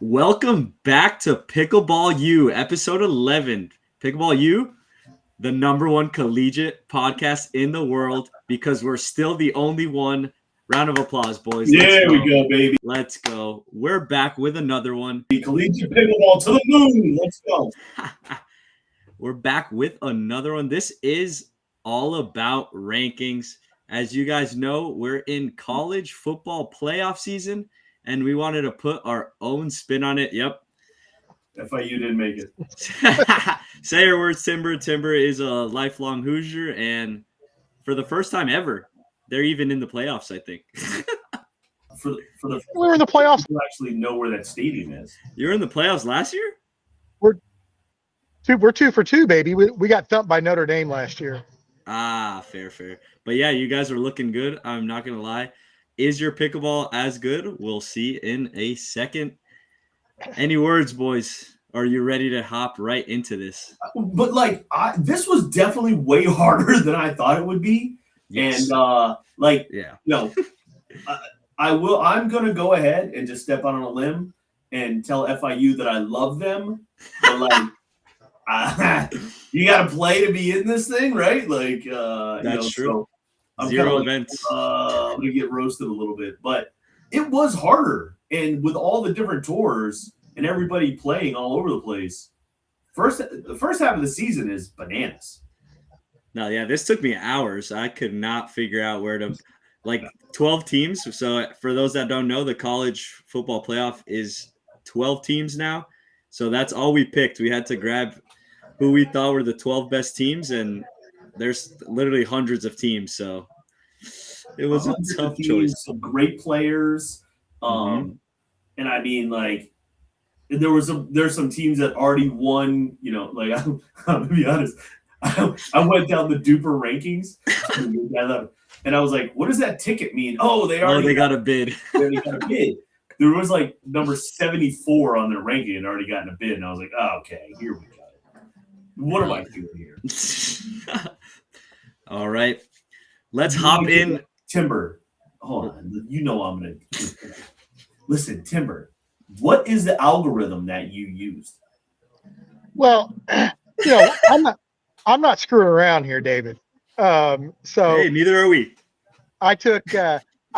Welcome back to Pickleball U, episode 11. Pickleball U, the number one collegiate podcast in the world because we're still the only one. Round of applause, boys. There we go, baby. Let's go. We're back with another one. Collegiate Pickleball to the moon. Let's go. We're back with another one. This is all about rankings. As you guys know, we're in college football playoff season, and we wanted to put our own spin on it. Yep. FIU didn't make it. Say your words, Timber. Timber is a lifelong Hoosier, and for the first time ever, they're even in the playoffs, I think. We're in the playoffs. You actually know where that stadium is. You were in the playoffs last year? We're 2 for 2, baby. We got thumped by Notre Dame last year. Ah, fair. But yeah, you guys are looking good. I'm not going to lie. Is your pickleball as good? We'll see in a second. Any words, boys? Are you ready to hop right into this? But this was definitely way harder than I thought it would be. Yes. And Yeah. I'm gonna go ahead and just step out on a limb and tell FIU that I love them. But you got to play to be in this thing, right? That's true. So I'm Zero events. I'm gonna get roasted a little bit, but it was harder. And with all the different tours and everybody playing all over the place, the first half of the season is bananas. No, yeah, this took me hours. I could not figure out where to, 12 teams. So for those that don't know, the college football playoff is 12 teams now. So that's all we picked. We had to grab who we thought were the 12 best teams, and there's literally hundreds of teams. So it was a tough choice. Some great players. And I mean, there's some teams that already won, I'm gonna be honest. I went down the Duper rankings and I was like, what does that ticket mean? Oh, they got a bid. They already got a bid. There was number 74 on their ranking and already gotten a bid. And I was like, oh, okay, here we go. What am I doing here? All right. Let's hop in. Timber. Hold on. You know I'm going to. Listen, Timber, what is the algorithm that you used? Well, I'm not screwing around here, David. So hey, neither are we. I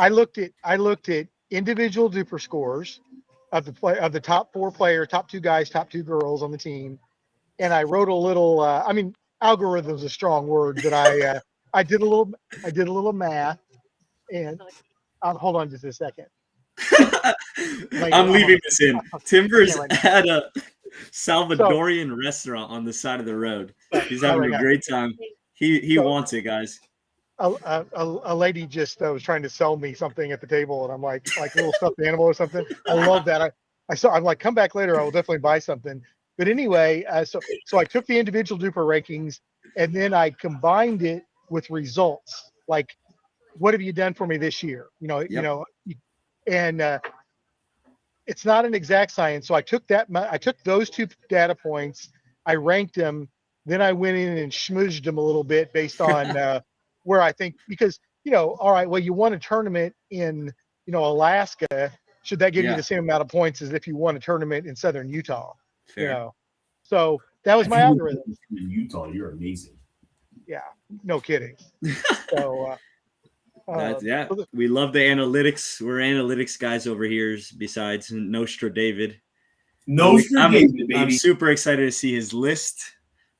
looked at individual Duper scores of the top 4 players, top 2 guys, top 2 girls on the team, and I wrote a little. Algorithm is a strong word, but I did a little math, and hold on just a second. I'm leaving this in. Timber's at a Salvadorian restaurant on the side of the road. He's having a great time. He wants it, guys. A lady just was trying to sell me something at the table, and I'm like a little stuffed animal or something. I love that. I'm like, come back later. I will definitely buy something. But anyway, so I took the individual Duper rankings, and then I combined it with results. Like, what have you done for me this year? And it's not an exact science. So I took those 2 data points, I ranked them, then I went in and schmoozed them a little bit based on where I think, because, all right, well, you won a tournament in, Alaska. Should that give you the same amount of points as if you won a tournament in Southern Utah? Fair. So that was my algorithm. In Utah, you're amazing. Yeah, no kidding. So, we love the analytics. We're analytics guys over here. Besides Nostra David. Baby. I'm super excited to see his list,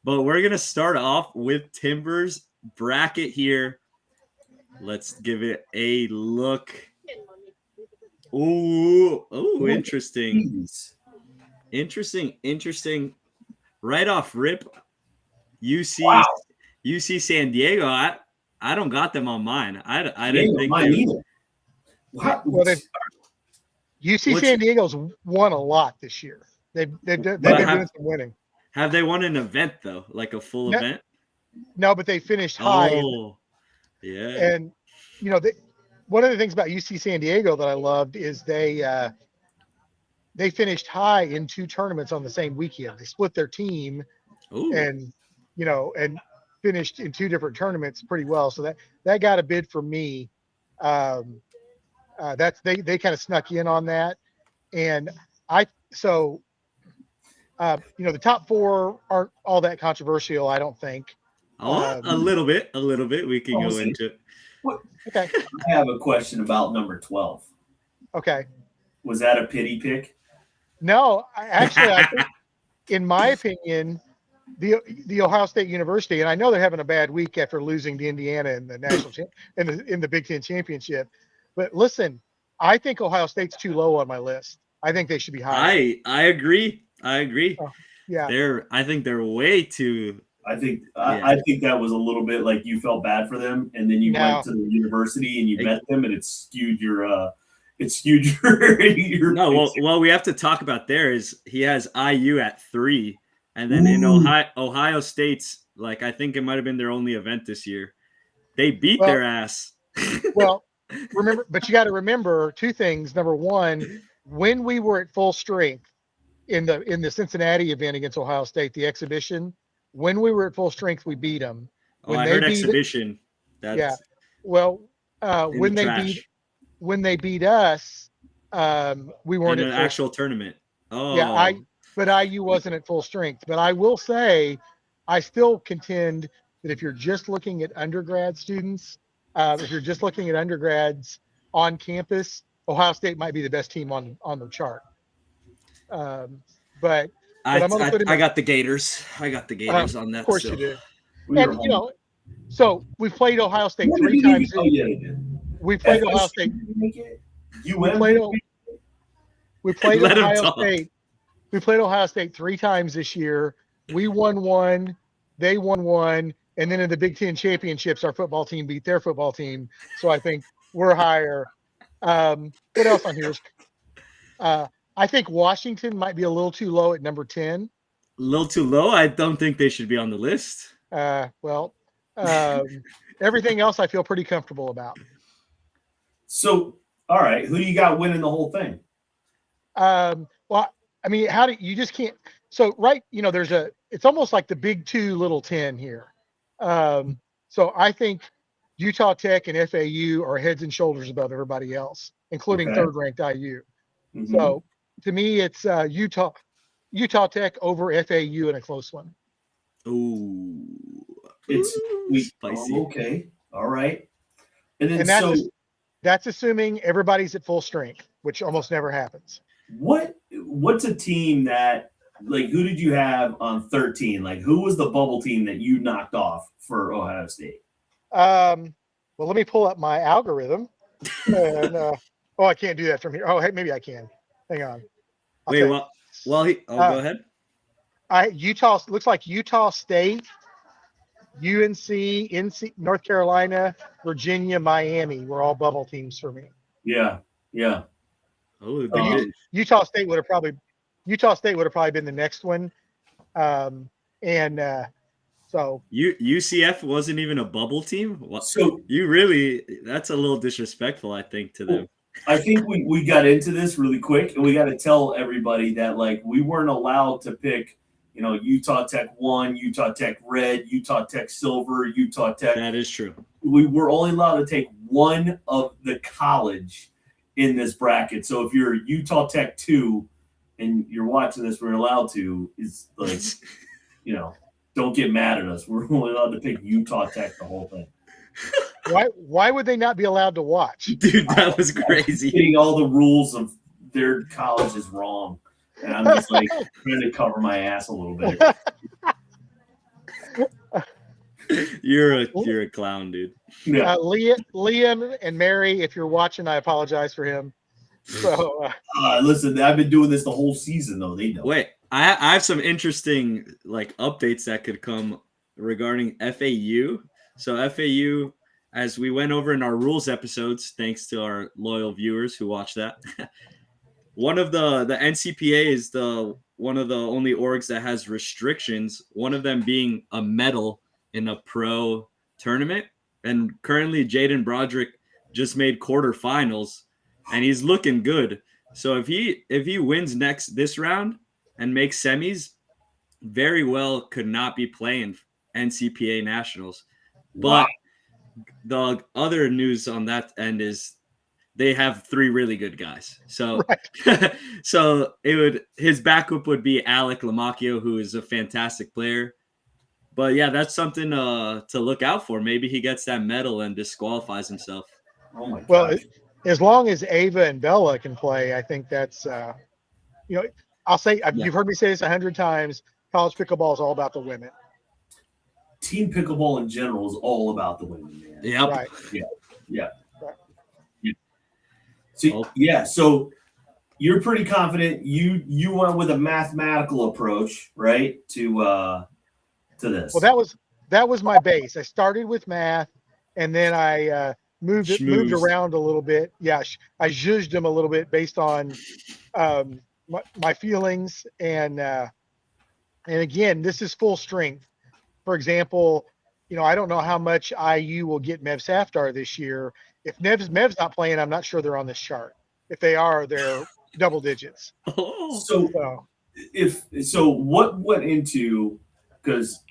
but we're gonna start off with Timber's bracket here. Let's give it a look. Ooh, interesting. Interesting. Right off rip, UC San Diego. I don't got them on mine. I didn't think mine either. Well, UC San Diego's won a lot this year. They've been doing some winning. Have they won an event though, like a full event? No, but they finished high. Oh, yeah. And one of the things about UC San Diego that I loved is they finished high in 2 tournaments on the same weekend. They split their team, and finished in 2 different tournaments pretty well. So that got a bid for me. They kind of snuck in on that, and So the top four aren't all that controversial, I don't think. A little bit. We can go into it. Okay. I have a question about number 12. Okay. Was that a pity pick? No, I think, in my opinion, the Ohio State University, and I know they're having a bad week after losing to Indiana in the national in the Big Ten championship. But listen, I think Ohio State's too low on my list. I think they should be higher. I agree. Oh, yeah. I think they're way too. I think that was a little bit like you felt bad for them, and then you went to the university and you met them, and it skewed your no. Well, we have to talk about there is he has IU at 3, and then in Ohio State's, like, I think it might have been their only event this year. They beat their ass. Well, but you got to remember two things. Number one, when we were at full strength in the Cincinnati event against Ohio State, the exhibition, when we were at full strength, we beat them. When I heard exhibition. Yeah. Well, when they beat us, we weren't in an actual tournament. Oh, yeah. But IU wasn't at full strength. But I will say, I still contend that if you're just looking at undergrad students, if you're just looking at undergrads on campus, Ohio State might be the best team on the chart. But I got the Gators. I got the Gators on that. Of course you do. And so we played Ohio State 3 times. We played Ohio State. We played Ohio State. We played Ohio State 3 times this year. We won 1. They won 1. And then in the Big Ten championships, our football team beat their football team. So I think we're higher. What else on here? I think Washington might be a little too low at number 10. A little too low? I don't think they should be on the list. Everything else I feel pretty comfortable about. So, all right, who do you got winning the whole thing? Well, I mean, you just can't. So, right, it's almost like the big 2, little 10 here. So I think Utah Tech and FAU are heads and shoulders above everybody else, including third-ranked IU. Mm-hmm. So to me, it's Utah Tech over FAU in a close one. Ooh, it's spicy. Oh, okay, all right. And that's assuming everybody's at full strength, which almost never happens. What's a team that, like, who did you have on 13? Like, who was the bubble team that you knocked off for Ohio State? Well, let me pull up my algorithm. And, I can't do that from here. Oh, hey, maybe I can. Hang on. Go ahead. Utah looks like Utah State, UNC, NC, North Carolina, Virginia, Miami were all bubble teams for me. Yeah. Oh, Utah State would have probably been the next one. So UCF wasn't even a bubble team. So that's a little disrespectful, I think, to them. I think we got into this really quick, and we got to tell everybody that, like, we weren't allowed to pick, Utah Tech 1, Utah Tech Red, Utah Tech Silver, Utah Tech. That is true. We were only allowed to take one of the college in this bracket. So if you're Utah Tech 2 and you're watching this, we're allowed to, is like, don't get mad at us. We're only allowed to pick Utah Tech the whole thing. Why would they not be allowed to watch? Dude, that was crazy. Getting all the rules of their college is wrong. And I'm just like trying to cover my ass a little bit. You're a clown, dude. Yeah. Liam and Mary, if you're watching, I apologize for him. So listen, I've been doing this the whole season, though. They know. Wait, I have some interesting updates that could come regarding FAU. So FAU, as we went over in our rules episodes, thanks to our loyal viewers who watch that, one of the NCPA is one of the only orgs that has restrictions. One of them being a medal in a pro tournament, and currently Jaden Broderick just made quarterfinals, and he's looking good. So if he wins this round and makes semis, very well could not be playing NCPA nationals. Wow. But the other news on that end is they have 3 really good guys. So, Right. so his backup would be Alec Lamacchio, who is a fantastic player. But yeah, that's something to look out for. Maybe he gets that medal and disqualifies himself. Oh my Well, gosh. as long as Ava and Bella can play, I think that's you know, I'll say Yeah. you've heard me say this 100 times. College pickleball is all about the women. Team pickleball in general is all about the women, man. Yep. Right. Yeah. Right. So you're pretty confident. You went with a mathematical approach, right? To this. Well, that was my base. I started with math, and then I moved Schmoozed. around a little bit. Yeah, I zhuzhed them a little bit based on my feelings, and again, this is full strength. For example, I don't know how much IU will get Mev Safdar this year. If Mev's not playing, I'm not sure they're on this chart. If they are, they're double digits. Oh. So what went into, because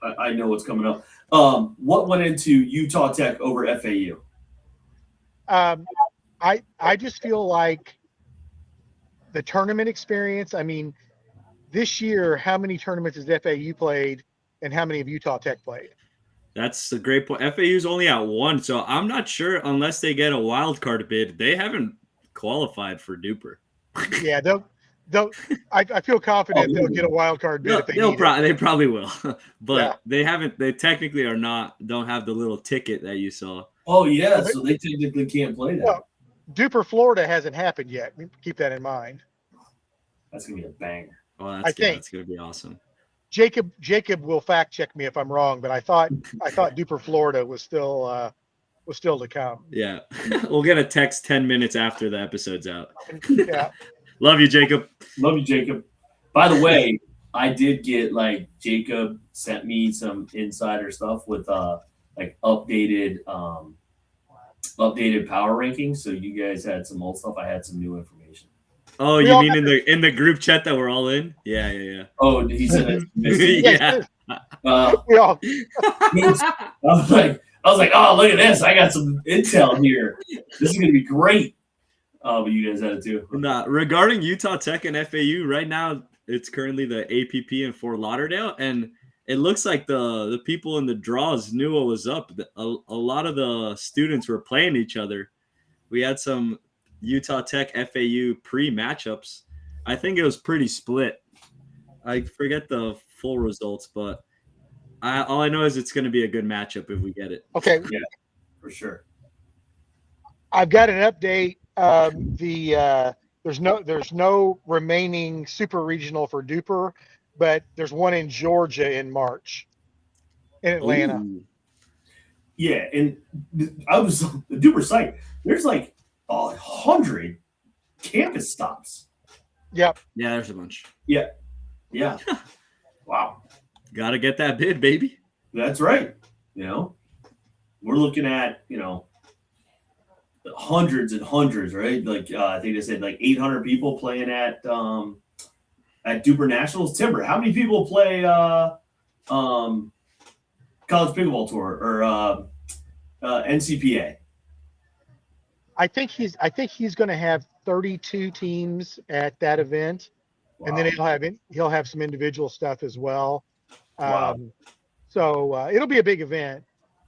I know what's coming up. What went into Utah Tech over FAU? I just feel like the tournament experience. I mean, this year, how many tournaments has FAU played, and how many have Utah Tech played? That's a great point. FAU's only at 1, so I'm not sure unless they get a wild card bid. They haven't qualified for Duper. Yeah, I feel confident they'll get a wild card bid if they need it. They probably will, but Yeah. they haven't. They technically don't have the little ticket that you saw. Oh yeah, so they technically can't play that. Well, Duper Florida hasn't happened yet. Keep that in mind. That's gonna be a banger. Oh, I think that's gonna be awesome. Jacob will fact check me if I'm wrong, but I thought Duper Florida was still to come. Yeah, we'll get a text 10 minutes after the episode's out. Yeah. Love you, Jacob. Love you, Jacob. By the way, I did get Jacob sent me some insider stuff with updated power rankings. So you guys had some old stuff. I had some new information. Oh, you mean in the group chat that we're all in? Yeah. Oh, he said it. Yeah. I was like, oh, look at this! I got some intel here. This is gonna be great. But you guys had it too. Regarding Utah Tech and FAU, right now it's currently the APP in Fort Lauderdale, and it looks like the people in the draws knew what was up. A lot of the students were playing each other. We had some Utah Tech FAU pre-matchups. I think it was pretty split. I forget the full results, but all I know is it's going to be a good matchup if we get it. Okay. Yeah, for sure. I've got an update. There's no remaining super regional for Duper, but there's one in Georgia in March, in Atlanta. Ooh. Yeah, and I was the Duper site. There's 100 campus stops. Yep. Yeah, there's a bunch. Yeah. Wow. Got to get that bid, baby. That's right. We're looking at hundreds and hundreds, right? I think they said 800 people playing at Duper Nationals. Timber, how many people play College Pickleball Tour or NCPA? I think he's going to have 32 teams at that event, wow. And then he'll have some individual stuff as well. Wow. So it'll be a big event.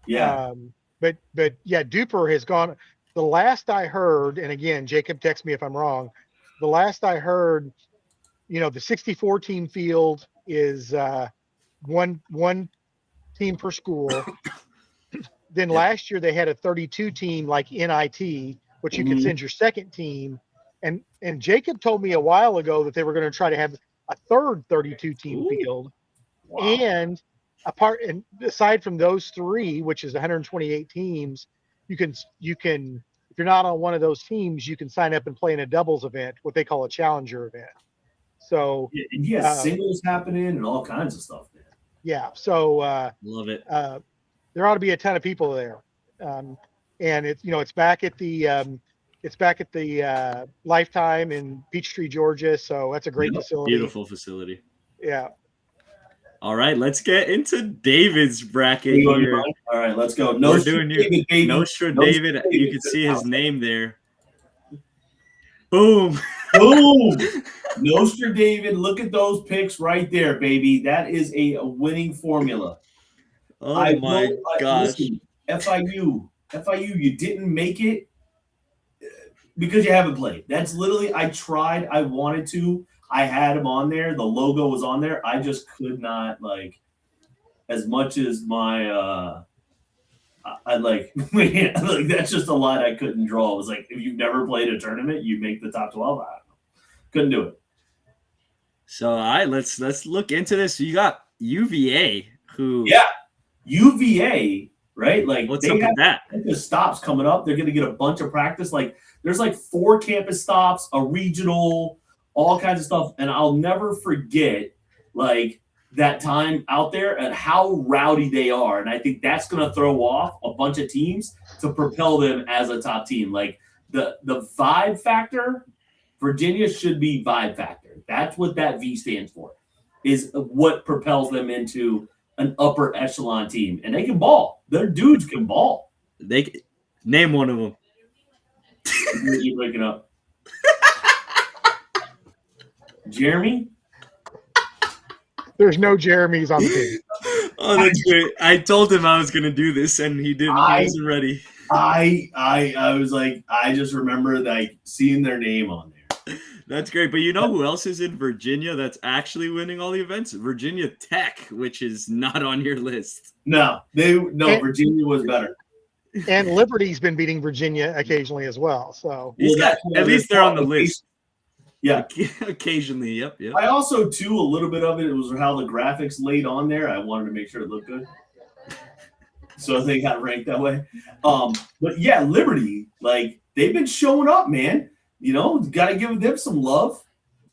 Yeah. But yeah, Duper has gone. The last I heard, and again, Jacob, text me if I'm wrong. The last I heard, the 64 team field is one team per school. Then last year they had a 32 team NIT, which you can send your second team. And Jacob told me a while ago that they were going to try to have a third 32 team field. Wow. And aside from those three, which is 128 teams, you can if you're not on one of those teams, you can sign up and play in a doubles event, what they call a challenger event. So and he has singles happening and all kinds of stuff, man. Yeah. So love it. There ought to be a ton of people there. And it's back at the Lifetime in Peachtree, Georgia. So that's a great facility. Beautiful facility. Yeah. All right, let's get into David's bracket here. All right, let's go. David. You can see his name there. Boom. Boom. Nostra David, look at those picks right there, baby. That is a winning formula. Oh my gosh. Listen, FIU, you didn't make it because you haven't played. That's literally, I tried, I wanted to. I had him on there. The logo was on there. I just could not, like, as much as my like that's just a line I couldn't draw. It was like, if you've never played a tournament, you make the top 12. I don't know. Couldn't do it. So let's look into this. You got UVA, who UVA, right? Like, what's up with that? The stops coming up. They're gonna get a bunch of practice. Like, there's like 4 campus stops, a regional, all kinds of stuff. And I'll never forget, like, that time out there and how rowdy they are. And I think that's going to throw off a bunch of teams to propel them as a top team. Like, the vibe factor, Virginia should be vibe factor. That's what that V stands for, is what propels them into an upper echelon team. And they can ball. Their dudes can ball. They name one of them. You're breaking up. Jeremy? There's no Jeremys on the team. Oh, that's great. I told him I was going to do this, and he didn't. He wasn't ready. I was like, I just remember, like, seeing their name on there. That's great. But you know who else is in Virginia that's actually winning all the events? Virginia Tech, which is not on your list. No, Virginia was better. And Liberty's been beating Virginia occasionally as well. So at least they're on the list. Yeah. Occasionally, yep. I also, too, a little bit of it was how the graphics laid on there. I wanted to make sure it looked good. So they got ranked that way. But, yeah, Liberty, like, they've been showing up, man. You know, got to give them some love.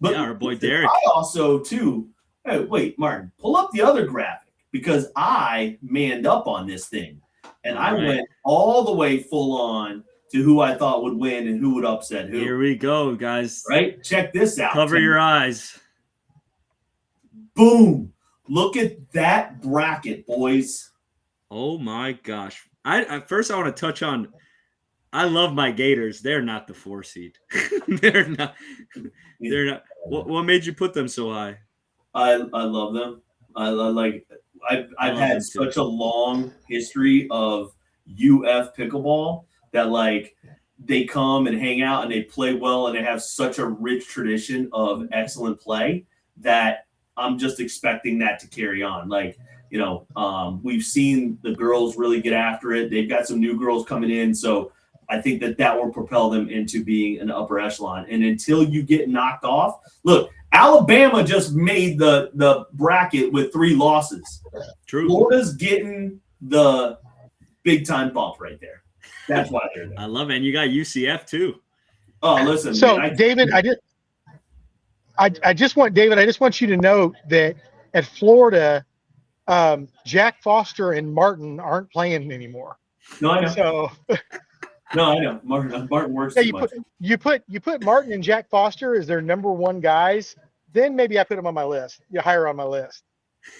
But yeah, our boy Derek. I also, too, hey, wait, Martin, pull up the other graphic because I manned up on this thing. And I went all the way full on to who I thought would win and who would upset who. Here we go, guys. Right? Check this out. Cover your eyes. Boom. Look at that bracket, boys. Oh, my gosh. First, I want to touch on, I love my Gators. They're not the 4 seed. They're not. What made you put them so high? I love them. I've had such a long history of UF pickleball that, like, they come and hang out and they play well and they have such a rich tradition of excellent play that I'm just expecting that to carry on. Like, you know, we've seen the girls really get after it. They've got some new girls coming in. So I think that will propel them into being an upper echelon. And until you get knocked off, look, Alabama just made the bracket with 3 losses. True. Florida's getting the big time bump right there. That's why they're there. I love it. And you got UCF too. Oh, listen. So, man, David, I just want you to know that at Florida, Jack Foster and Martin aren't playing anymore. No, I know. So no, I know. Martin works too much. You put Martin and Jack Foster as their number 1 guys, then maybe I put them on my list. You higher on my list.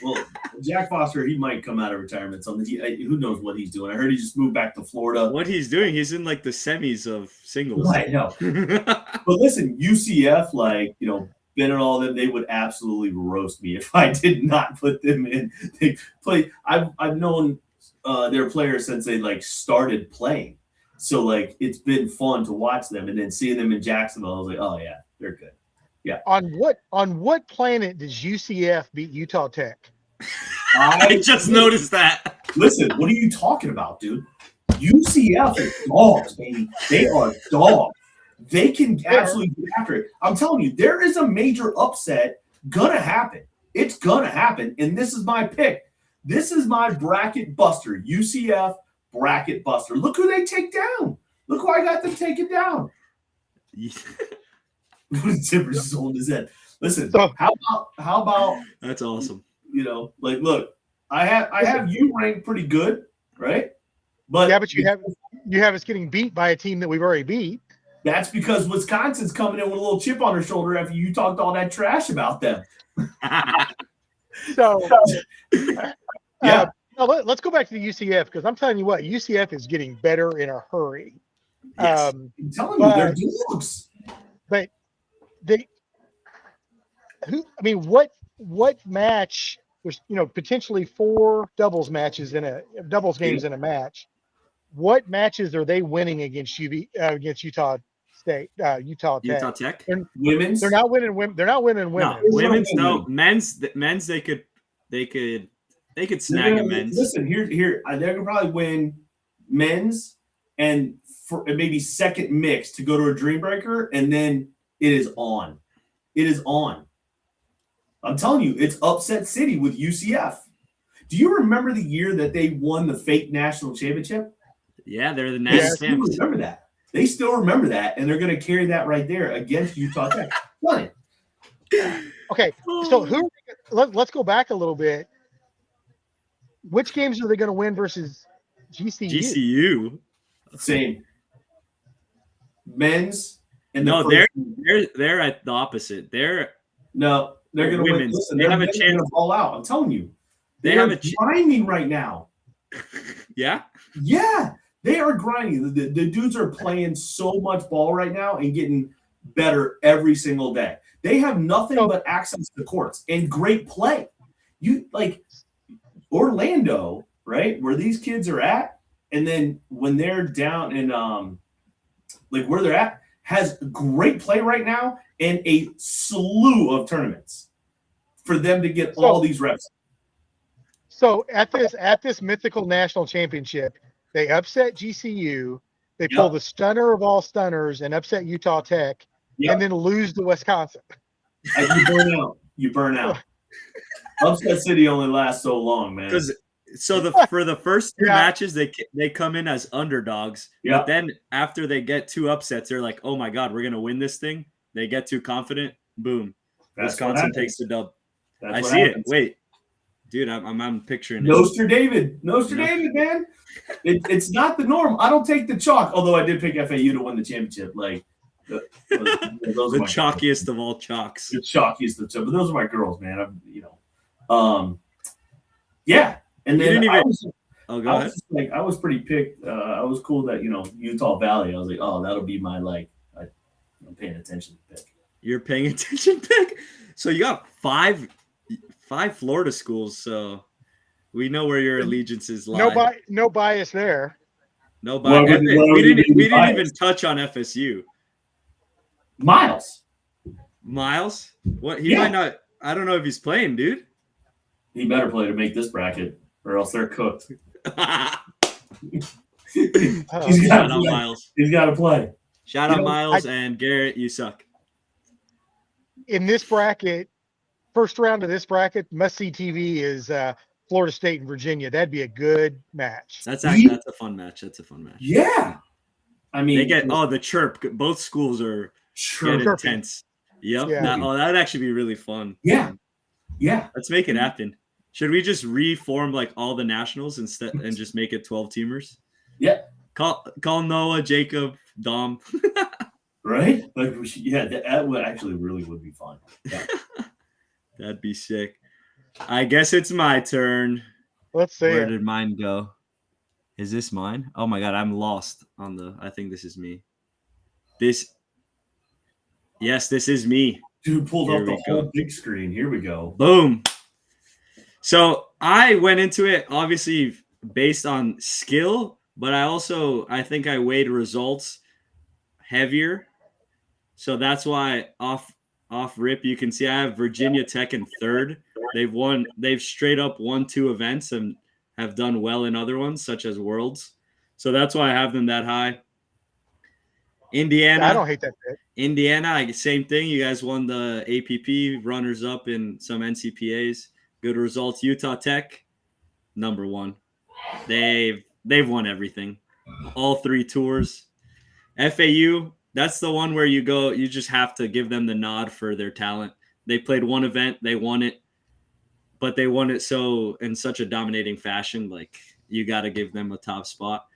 Well, Jack Foster, he might come out of retirement. Who knows what he's doing? I heard he just moved back to Florida. What he's doing, he's in like the semis of singles. I know. But listen, UCF, like, you know, Ben and all of them, they would absolutely roast me if I did not put them in. They play. I've known their players since they, like, started playing. So, like, it's been fun to watch them, and then seeing them in Jacksonville, I was like, oh yeah, they're good. Yeah. On what planet does UCF beat Utah Tech? I just noticed that. Listen, what are you talking about, dude? UCF is dogs, baby. They are dogs. They can absolutely get after it. I'm telling you, there is a major upset gonna happen. It's gonna happen, and this is my pick. This is my bracket buster. UCF bracket buster. Look who they take down. Look who I got them taken down. Timber's just holding his head. Listen, how about that's awesome. You know, like, look, I have you ranked pretty good, right? But yeah, but you have us getting beat by a team that we've already beat. That's because Wisconsin's coming in with a little chip on their shoulder after you talked all that trash about them. So yeah. Let's go back to the UCF, because I'm telling you what, UCF is getting better in a hurry. Yes. I'm telling you, they're dogs. but they what match? There's potentially 4 doubles matches in a doubles games in a match. What matches are they winning against against Utah State, Utah Utah Tech? Tech. Women's. They're not winning women. They're not winning No, women. women's. No, men's. They could snag a men's. Listen, here. They could probably win men's and for maybe second mix to go to a dream breaker, and then it is on. It is on. I'm telling you, it's upset city with UCF. Do you remember the year that they won the fake national championship? Yeah, they're the national champions. Remember that. They still remember that, and they're going to carry that right there against Utah Tech. Got it. Okay, so let's go back a little bit. Which games are they going to win versus GCU? GCU. Same. Men's and no, they're at the opposite. They're going to win. Listen, they have a chance to ball out. I'm telling you, they have a grinding right now. Yeah. They are grinding. The dudes are playing so much ball right now and getting better every single day. They have nothing but access to courts and great play. You like Orlando, right? Where these kids are at, and then when they're down in where they're at, has great play right now and a slew of tournaments for them to get all these reps. So at this mythical national championship, they upset GCU. They pull the stunner of all stunners and upset Utah Tech, and then lose to Wisconsin. You burn out. Upset City only lasts so long, man. For the first 2 matches, they come in as underdogs. Yeah. But then after they get 2 upsets, they're like, "Oh my God, we're gonna win this thing." They get too confident. Boom. Wisconsin takes the dub. I see it. Wait. Dude, I'm picturing it. David, man. It's not the norm. I don't take the chalk, although I did pick FAU to win the championship. Like the chalkiest of all chalks. The chalkiest of but those are my girls, man. Yeah. And then go ahead. I was pretty picked. I was cool that Utah Valley. I was like, oh, that'll be my I'm paying attention pick. You're paying attention pick. So you got 5 Florida schools, so we know where your allegiances lie. No bias there. No bias. We didn't even touch on FSU. Miles? What? He might not. I don't know if he's playing, dude. He better play to make this bracket, or else they're cooked. Shout out Miles. He's got to play. Shout out Miles and Garrett. You suck. In this bracket, first round of this bracket, must-see TV is Florida State and Virginia. That'd be a good match. That's a fun match. Yeah. I mean, they get the chirp. Both schools are intense. Yep. Yeah. That'd actually be really fun. Yeah. Let's make it happen. Should we just reform all the nationals instead and just make it 12 teamers? Yeah. Call Noah, Jacob, Dom. Right? That would actually really would be fun. Yeah. That'd be sick. I guess it's my turn. Let's see. Where did mine go? Is this mine? Oh my God, I'm lost I think this is me. Yes, this is me. Dude pulled up the whole big screen. Here we go. Boom. So I went into it obviously based on skill, but I think I weighed results heavier. So that's why off rip, you can see I have Virginia Tech in 3rd. They've straight up won 2 events and have done well in other ones, such as Worlds. So that's why I have them that high. Indiana. I don't hate that pick. Indiana, same thing. You guys won the APP, runners up in some NCPAs. Good results. Utah Tech, number 1. They've won everything. All 3 tours. FAU, that's the one where you just have to give them the nod for their talent. They played 1 event, they won it, but they won it in such a dominating fashion. You got to give them a top spot.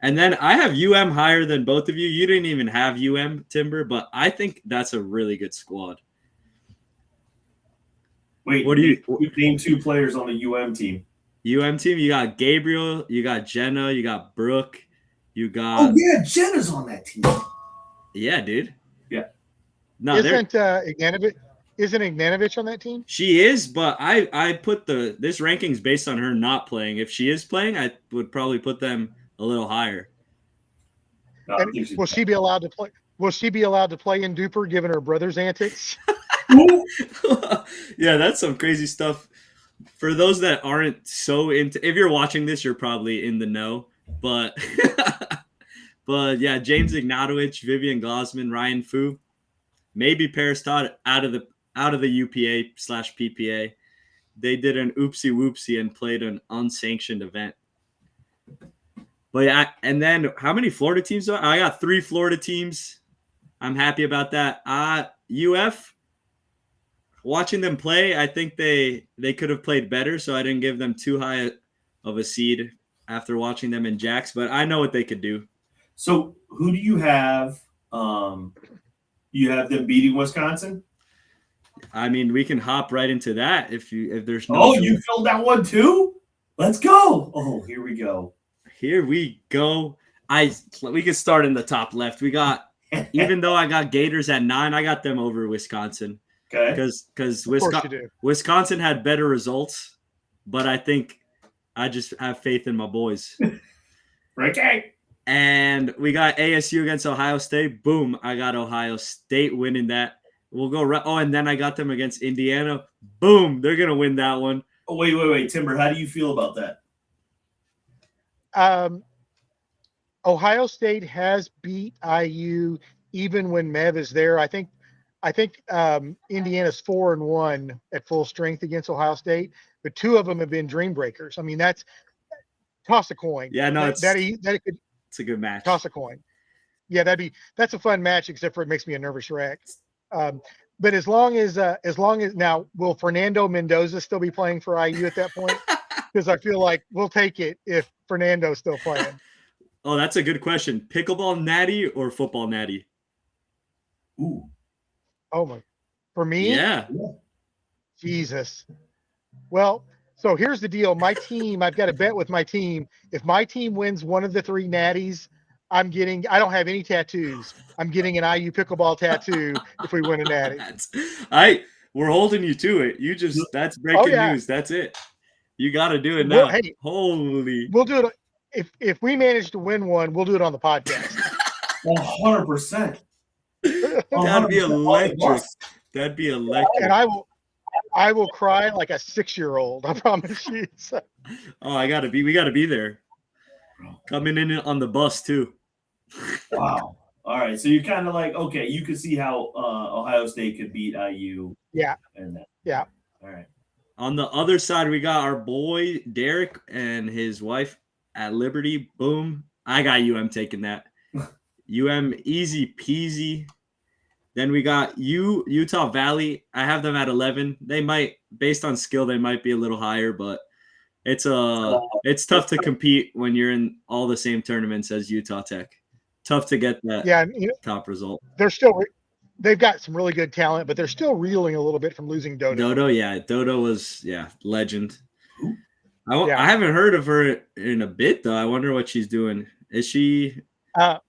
And then I have UM higher than both of you. You didn't even have UM, Timber, but I think that's a really good squad. Wait, what do you name 2 players on the UM team? UM team, you got Gabriel, you got Jenna, you got Brooke, you got. Oh yeah, Jenna's on that team. Yeah, dude. Yeah. No, Isn't Ignanovich on that team? she is, but I put this rankings based on her not playing. If she is playing, I would probably put them a little higher. No, And will she be allowed to play? Will she be allowed to play in Duper given her brother's antics? Yeah, that's some crazy stuff. For those that aren't so into, if you're watching this, you're probably in the know. But but yeah, James Ignatowicz, Vivian Gosman, Ryan Fu, maybe Paris Todd out of the UPA/PPA. They did an oopsie whoopsie and played an unsanctioned event. But yeah, and then how many Florida teams are? I got 3 Florida teams. I'm happy about that. UF, watching them play, I think they could have played better, so I didn't give them too high of a seed after watching them in Jacks, but I know what they could do. So who do you have? You have them beating Wisconsin? I mean, we can hop right into that if there's no. Oh, you filled that one too? Let's go. Oh, here we go. Here we go. We can start in the top left. We got, even though I got Gators at 9, I got them over Wisconsin. Okay. Because Wisconsin had better results, but I think I just have faith in my boys. Ricky. And we got ASU against Ohio State. Boom, I got Ohio State winning that. We'll go right. Oh, and then I got them against Indiana. Boom, they're gonna win that one. Oh, wait, Timber. How do you feel about that? Ohio State has beat IU even when Mev is there. I think Indiana's 4-1 at full strength against Ohio State, but 2 of them have been dream breakers. I mean, that's toss a coin. Yeah, no, it's a good match. Toss a coin. Yeah, that's a fun match, except for it makes me a nervous wreck. But as long as now, will Fernando Mendoza still be playing for IU at that point? Because I feel like we'll take it if Fernando's still playing. Oh, that's a good question. Pickleball natty or football natty? Ooh. Oh my! For me? Yeah. Jesus. Well, so here's the deal. My team, I've got a bet with my team. If my team wins one of the 3 natties, I don't have any tattoos. I'm getting an IU pickleball tattoo if we win a natty. We're holding you to it. That's breaking news. That's it. You got to do it now. Hey, holy. We'll do it. If we manage to win one, we'll do it on the podcast. 100%. That'd be electric. That'd be electric. And I will cry like a 6-year-old. I promise you. So. Oh, we gotta be there. Coming in on the bus too. Wow. All right. So you're kind of like, okay, you could see how Ohio State could beat IU. Yeah. Yeah. All right. On the other side, we got our boy Derek and his wife at Liberty. Boom. I got UM taking that. UM easy peasy. Then we got Utah Valley. I have them at 11. They might, based on skill, they might be a little higher, but it's tough to compete when you're in all the same tournaments as Utah Tech. Tough to get that top result. They've got some really good talent, but they're still reeling a little bit from losing Dodo. Dodo was legend. I haven't heard of her in a bit though. I wonder what she's doing. Is she? I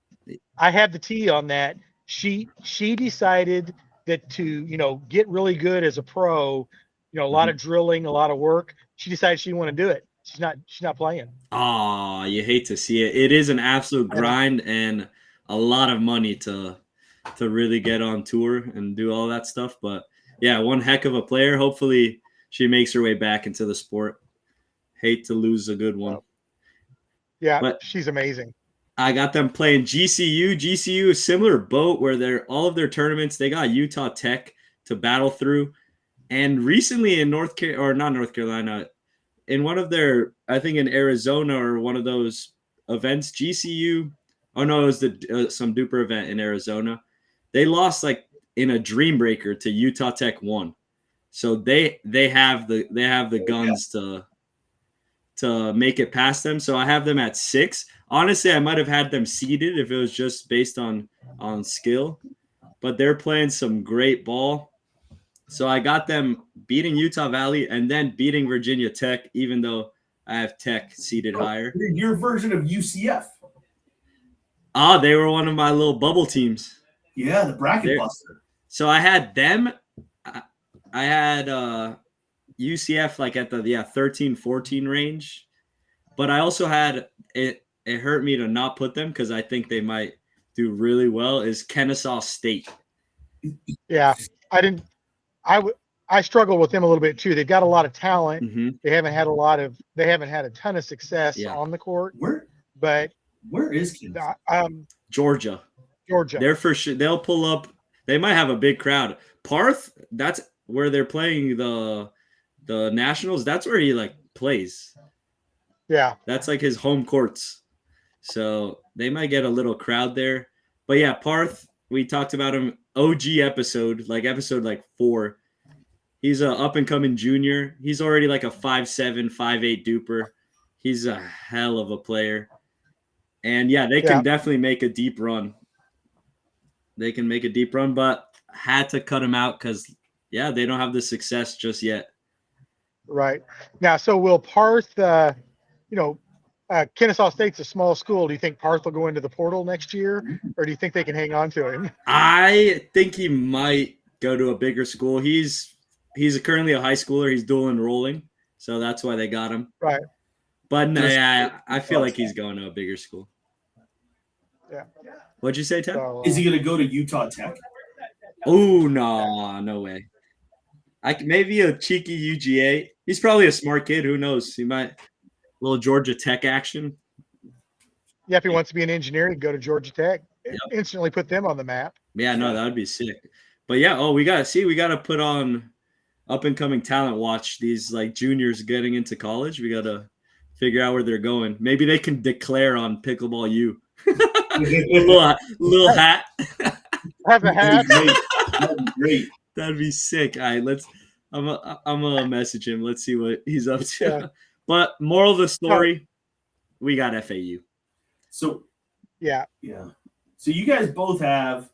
have the tea on that. She decided that to get really good as a pro, a lot of drilling, a lot of work. She decided she didn't want to do it. She's not playing. Oh, you hate to see it. It is an absolute grind and a lot of money to really get on tour and do all that stuff. But yeah, one heck of a player. Hopefully she makes her way back into the sport. Hate to lose a good one. Yeah, but she's amazing. I got them playing GCU. GCU is similar boat where all of their tournaments, they got Utah Tech to battle through. And recently in not North Carolina, in one of their, I think in Arizona or one of those events, GCU, it was some duper event in Arizona. They lost like in a dream breaker to Utah Tech 1. So they have the guns to make it past them. So I have them at 6. Honestly, I might have had them seeded if it was just based on skill, but they're playing some great ball. So I got them beating Utah Valley and then beating Virginia Tech, even though I have Tech seeded higher. Your version of UCF. They were one of my little bubble teams. Yeah, the bracket buster. So I had them. I had UCF like at the 13-14 range, but I also had it. It hurt me to not put them because I think they might do really well. Is Kennesaw State? Yeah, I didn't. I struggled with them a little bit too. They've got a lot of talent. Mm-hmm. They haven't had a ton of success on the court. Where is Kennesaw? Georgia. Georgia. They're for sure. They'll pull up. They might have a big crowd. Parth. That's where they're playing the Nationals. That's where he like plays. Yeah. That's like his home courts. So they might get a little crowd there. But yeah, Parth. We talked about him. OG episode 4. He's a up and coming junior. He's already like a 5'7", 5'8" duper. He's a hell of a player. And yeah, they can definitely make a deep run. They can make a deep run, but had to cut him out because they don't have the success just yet. Right. Now, so will Parth, Kennesaw State's a small school. Do you think Parth will go into the portal next year, or do you think they can hang on to him? I think he might go to a bigger school. He's currently a high schooler. He's dual enrolling, so that's why they got him. Right. But I feel like he's going to a bigger school. Yeah. What'd you say, Ted? So, is he going to go to Utah Tech? Oh, no way. Maybe a cheeky UGA. He's probably a smart kid. Who knows? He might little Georgia Tech action. Yeah, if he wants to be an engineer, he'd go to Georgia Tech. Instantly put them on the map. Yeah, no, that would be sick. But yeah, we got to put on up and coming talent watch. These like juniors getting into college. We got to figure out where they're going. Maybe they can declare on Pickleball U. little hat. Have a hat. That'd be great. That'd be sick. All right, I'm gonna message him. Let's see what he's up to. Yeah. But moral of the story, we got FAU. So yeah. So you guys both have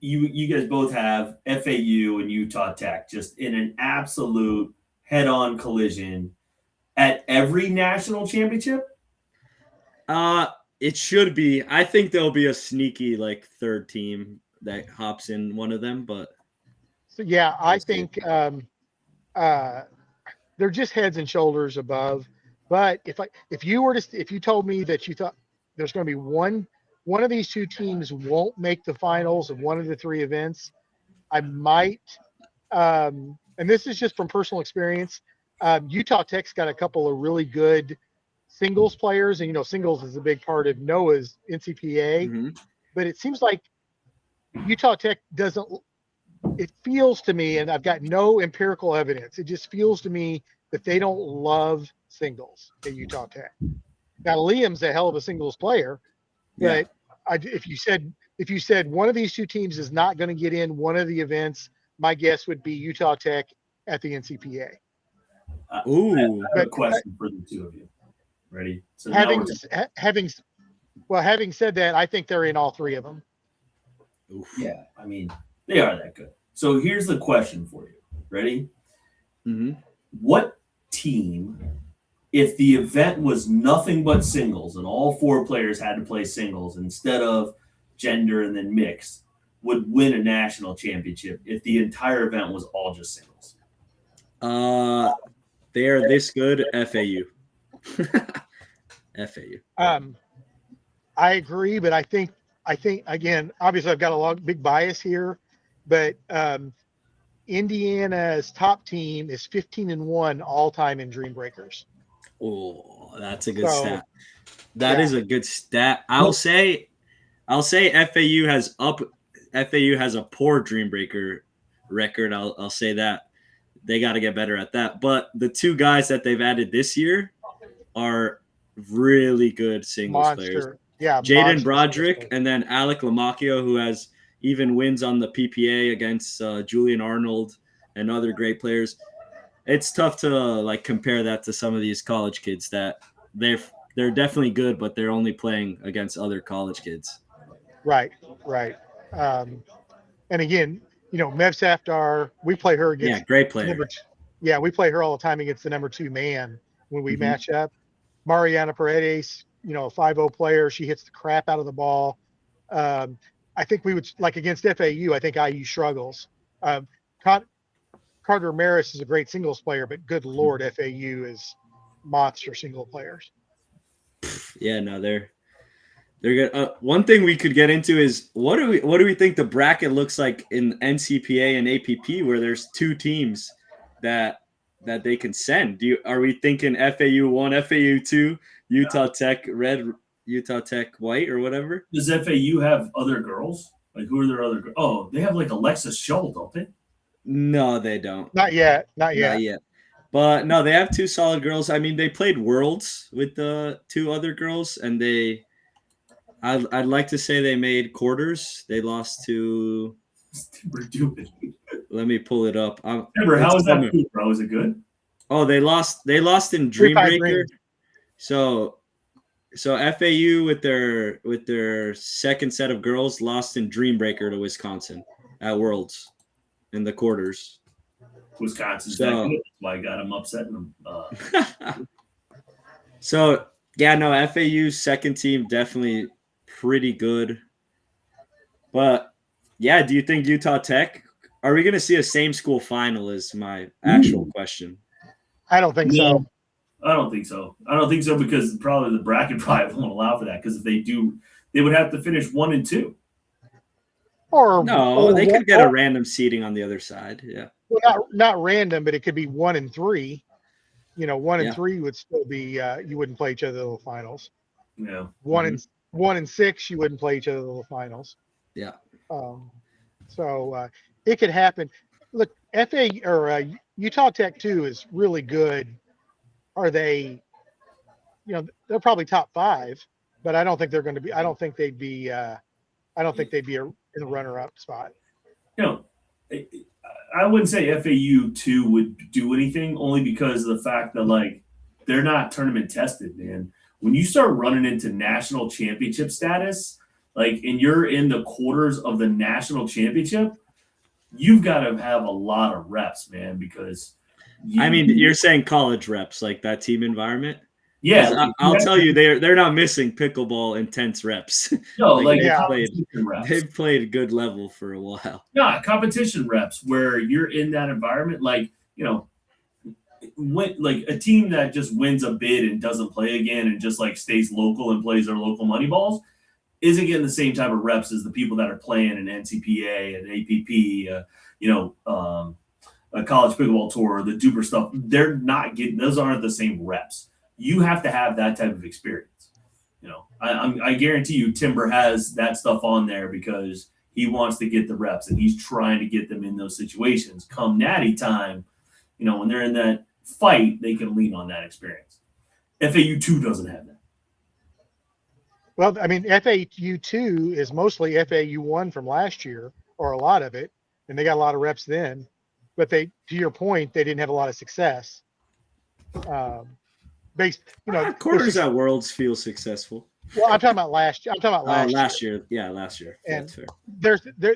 you guys both have FAU and Utah Tech just in an absolute head-on collision at every national championship? It should be. I think there'll be a sneaky like third team that hops in one of them, but so I think they're just heads and shoulders above. But if you told me that you thought there's going to be one of these two teams won't make the finals of one of the three events, I might. And this is just from personal experience. Utah Tech's got a couple of really good singles players, and singles is a big part of Noah's NCPA. Mm-hmm. But it seems like Utah Tech doesn't. It feels to me, and I've got no empirical evidence. It just feels to me that they don't love singles at Utah Tech. Now Liam's a hell of a singles player, but if you said one of these two teams is not going to get in one of the events, my guess would be Utah Tech at the NCPA. Ooh, I have a question for the two of you. Ready? So having said that, I think they're in all three of them. Oof. Yeah, I mean, they are that good. So here's the question for you. Ready? Mm-hmm. What team, if the event was nothing but singles and all four players had to play singles instead of gender and then mixed, would win a national championship if the entire event was all just singles? They are this good. FAU. FAU. I agree, but I think again, obviously I've got a big bias here, but Indiana's top team is 15-1 all time in Dream Breakers. Oh, that's a good stat. That is a good stat. I'll say FAU has a poor Dream Breaker record. I'll say that. They got to get better at that. But the two guys that they've added this year are really good singles players. Yeah, Jaden Broderick and then Alec Lamacchio, who has even wins on the PPA against Julian Arnold and other great players. It's tough to compare that to some of these college kids that they're definitely good, but they're only playing against other college kids. Right. And again, Mev Safdar, we play her against. Yeah, great player. We play her all the time against the number 2 man when we match up. Mariana Paredes, a 5-0 player. She hits the crap out of the ball. I I think we would like against FAU. I think IU struggles. Carter Maris is a great singles player, but good Lord, FAU is monster single players. Yeah, no, they're good. One thing we could get into is what do we think the bracket looks like in NCPA and APP, where there's two teams that they can send? Are we thinking FAU 1, FAU 2, Utah Tech red, Utah Tech white, or whatever? Does FAU have other girls? Like, who are their other girls? Oh, they have like Alexis Shull, don't they? No, they don't. Not yet. Not yet. But no, they have two solid girls. I mean, they played Worlds with the two other girls, and I'd like to say they made quarters. They lost to. Let me pull it up. Timber, how was that, bro? Was it good? Oh, they lost in Dreambreaker. So FAU with their second set of girls lost in Dreambreaker to Wisconsin at Worlds in the quarters. Wisconsin's that good. That's why I got them upsetting them. So yeah, no, FAU's second team definitely pretty good. But yeah, do you think Utah Tech? Are we going to see a same school final? Is my actual question. I don't think so. I don't think so. I don't think so because probably the bracket probably won't allow for that. Because if they do, they would have to finish 1 and 2. Or they could get a random seeding on the other side. Yeah. Well, not random, but it could be 1 and 3. 1 and 3 would still be you wouldn't play each other in the finals. Yeah. 1 and 6, you wouldn't play each other in the finals. Yeah. So it could happen. Look, Utah Tech 2 is really good. Are they? They're probably top 5, but I don't think they're going to be. I don't think they'd be. I don't think they'd be in the runner-up spot. I wouldn't say FAU 2 would do anything, only because of the fact that they're not tournament tested, man. When you start running into national championship status, and you're in the quarters of the national championship, you've got to have a lot of reps, man, because you're saying college reps, like that team environment. Yeah, I'll tell you, they're not missing pickleball intense reps. No, they've played good level for a while. Yeah, competition reps where you're in that environment, a team that just wins a bid and doesn't play again and just stays local and plays their local money balls isn't getting the same type of reps as the people that are playing in NCPA and APP, a college pickleball tour, the duper stuff. They're not getting; those aren't the same reps. You have to have that type of experience. I guarantee you, Timber has that stuff on there because he wants to get the reps and he's trying to get them in those situations. Come natty time, when they're in that fight, they can lean on that experience. FAU 2 doesn't have that. Well, FAU 2 is mostly FAU 1 from last year, or a lot of it, and they got a lot of reps then. But to your point, they didn't have a lot of success. Quarters at Worlds feel successful. Well, I'm talking about last year. Last year. Yeah, last year. And that's fair.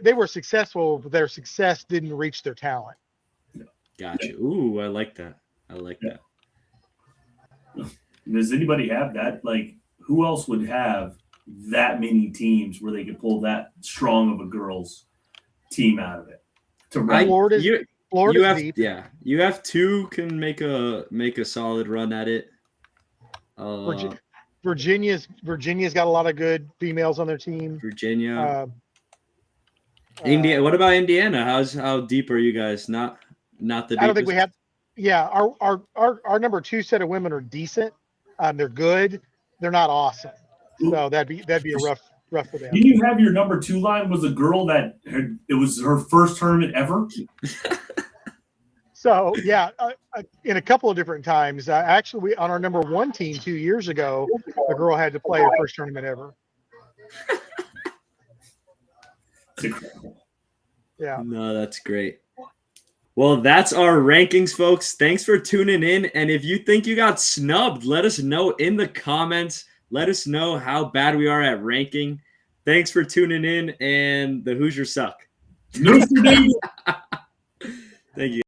They were successful, but their success didn't reach their talent. Gotcha. Ooh, I like that. Does anybody have that? Who else would have that many teams where they could pull that strong of a girls team out of it? Florida's deep. Yeah, you have 2 can make a solid run at it. Virginia's got a lot of good females on their team. Virginia. Indiana. What about Indiana? How deep are you guys? Not the deepest? I don't think we have. Yeah, our number 2 set of women are decent. They're good. They're not awesome. So that'd be a rough for them. Did you have your number 2 line was a girl that it was her first tournament ever? So yeah, in a couple of different times. Actually, on our number 1 team 2 years ago, a girl had to play her first tournament ever. It's incredible. Yeah. No, that's great. Well, that's our rankings, folks. Thanks for tuning in. And if you think you got snubbed, let us know in the comments. Let us know how bad we are at ranking. Thanks for tuning in, and the Hoosiers suck. No, Thank you.